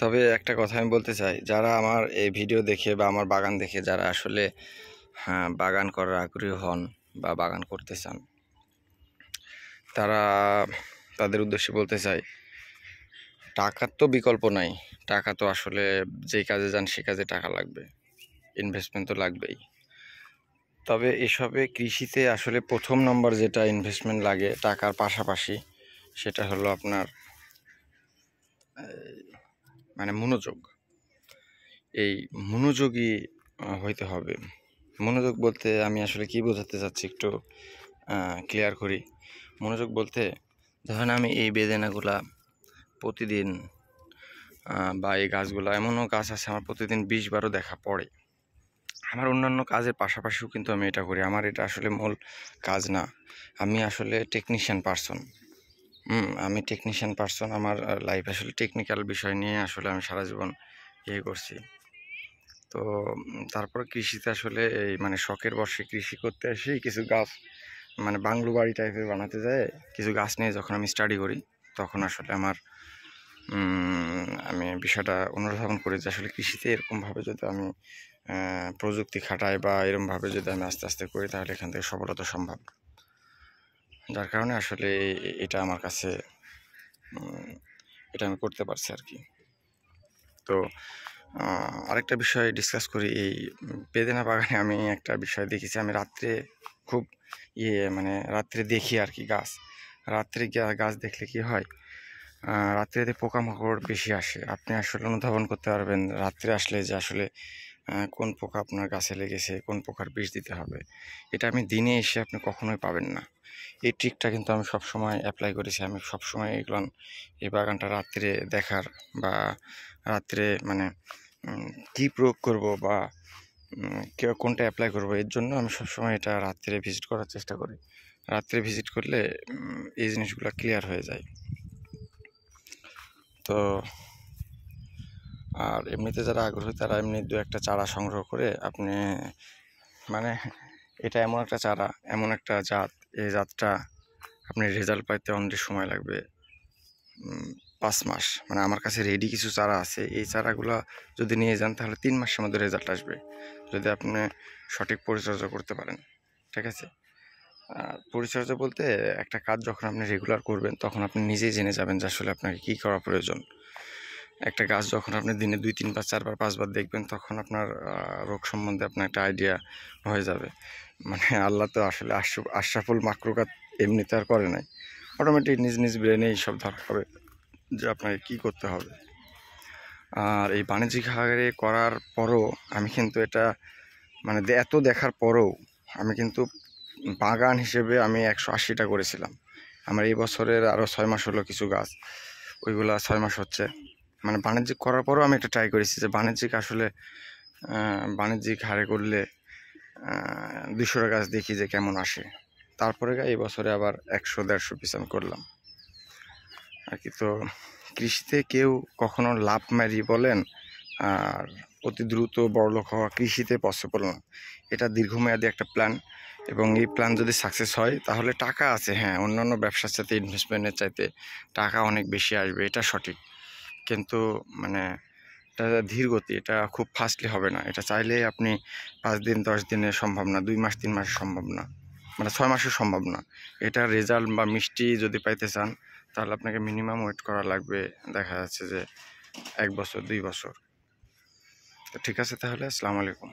তবে একটা কথা আমি বলতে চাই, যারা আমার এই ভিডিও দেখে বা আমার বাগান দেখে যারা আসলে বাগান করার আগ্রহী হন বা বাগান করতে চান, তারা তাদের উদ্দেশ্যে বলতে চাই, টাকার তো বিকল্প নাই। টাকা তো আসলে যেই কাজে যান সে কাজে টাকা লাগবে, ইনভেস্টমেন্ট তো লাগবেই। তবে এসবে কৃষিতে আসলে প্রথম নম্বর যেটা ইনভেস্টমেন্ট লাগে টাকার পাশাপাশি, সেটা হলো আপনার মানে মনোযোগ। এই মনোযোগী হইতে হবে। মনোযোগ বলতে আমি আসলে কি বোঝাতে চাচ্ছি একটু ক্লিয়ার করি। মনোযোগ বলতে, ধরেন আমি এই বেদানাগুলা প্রতিদিন বা এই গাছগুলো, এমনও গাছ আছে আমার প্রতিদিন 20-12 দেখা পড়ে। আমার অন্যান্য কাজের পাশাপাশিও কিন্তু আমি এটা করি। আমার এটা আসলে মূল কাজ না। আমি আসলে টেকনিশিয়ান পার্সন। আমি টেকনিশিয়ান পার্সন। আমার লাইফ আসলে টেকনিক্যাল বিষয় নিয়ে আসলে আমি সারা জীবন করছি। তো তারপরে কৃষিতে আসলে এই মানে শখের বশে কৃষি করতে আসি, কিছু গাছ মানে বাংলো বাড়ি টাইপের বানাতে যায় কিছু গাছ নিয়ে যখন আমি স্টাডি করি, তখন আসলে আমার আমি বিষয়টা অনুধাবন করি যে আসলে কৃষিতে এরকমভাবে যদি আমি প্রযুক্তি খাটাই বা এরকমভাবে যদি আমি আস্তে আস্তে করি, তাহলে এখান থেকে সফলতা সম্ভব। যার কারণে আসলে এটা আমার কাছে এটা আমি করতে পারছি আর কি। তো আরেকটা বিষয় ডিসকাস করি। এই বেদেনা বাগানে আমি একটা বিষয় দেখেছি, আমি রাত্রে খুব মানে রাত্রে দেখি আর কি গাছ। রাত্রে গাছ দেখলে কি হয়, রাত্রিতে পোকামাকড় বেশি আসে। আপনি আসলে অনুধাবন করতে পারবেন রাত্রে আসলে যে আসলে কোন পোকা আপনার গাছে লেগেছে, কোন পোকার বিষ দিতে হবে। এটা আমি দিনে এসে আপনি কখনোই পাবেন না। এই ট্রিকটা কিন্তু আমি সবসময় অ্যাপ্লাই করেছি। আমি সবসময় এগুলো এই বাগানটা রাত্রে দেখার বা রাত্রে মানে কী প্রয়োগ করব বা কোনটা অ্যাপ্লাই করব, এর জন্য আমি সবসময় এটা রাত্রে ভিজিট করার চেষ্টা করি। রাত্রে ভিজিট করলে এই জিনিসগুলো ক্লিয়ার হয়ে যায়। তো আর এমনিতে যারা আগ্রহী তারা এমনি 2-1টা চারা সংগ্রহ করে আপনি মানে এটা এমন একটা চারা, এমন একটা জাত, এই জাতটা আপনি রেজাল্ট পাইতে অনেক সময় লাগবে 5 মাস। মানে আমার কাছে রেডি কিছু চারা আছে, এই চারাগুলো যদি নিয়ে যান তাহলে 3 মাসের মধ্যে রেজাল্ট আসবে, যদি আপনি সঠিক পরিচর্যা করতে পারেন। ঠিক আছে? আর পরিচর্যা বলতে, একটা কাজ যখন আপনি রেগুলার করবেন তখন আপনি নিজেই জেনে যাবেন যে আসলে আপনাকে কী করা প্রয়োজন। একটা গাছ যখন আপনি দিনে 2-3 বার 4বার 5বার দেখবেন, তখন আপনার রোগ সম্বন্ধে আপনার একটা আইডিয়া হয়ে যাবে। মানে আল্লাহ তো আসলে আশরাফুল মাখলুকাত এমনিতে আর করে নাই, অটোমেটিক নিজ নিজ ব্রেনে এইসব ধরা হবে যে আপনাকে কী করতে হবে। আর এই বাণিজ্যিক হারে করার পরও আমি কিন্তু এটা মানে এত দেখার পরেও আমি কিন্তু বাগান হিসেবে আমি 180টা করেছিলাম। আমার এই বছরের আরও 6 মাস হলো কিছু গাছ, ওইগুলা 6 মাস হচ্ছে। মানে বাণিজ্যিক করার পরেও আমি একটা ট্রাই করেছি যে বাণিজ্যিক হারে করলে 200টা গাছ দেখি যে কেমন আসে। তারপরে এই বছরে আবার 100-150 পিস আমি করলাম আর কি। তো কৃষিতে কেউ কখনো লাভ মারি বলেন আর অতি দ্রুত বড়লোক হওয়া কৃষিতে পসিবল না। এটা দীর্ঘমেয়াদী একটা প্ল্যান, এবং এই প্ল্যান যদি সাকসেস হয় তাহলে টাকা আছে, হ্যাঁ, অন্যান্য ব্যবসার সাথে ইনভেস্টমেন্টের চাইতে টাকা অনেক বেশি আসবে, এটা সঠিক। কিন্তু মানে এটা ধীর গতি, এটা খুব ফাস্টলি হবে না। এটা চাইলে আপনি 5 দিন 10 দিনে সম্ভব না, 2 মাস 3 মাসে সম্ভব না, মানে 6 মাসে সম্ভব না। এটা রেজাল্ট বা মিষ্টি যদি পাইতে চান তাহলে আপনাকে মিনিমাম ওয়েট করা লাগবে, দেখা যাচ্ছে যে 1 বছর 2 বছর। তো ঠিক আছে তাহলে, আসসালামু আলাইকুম।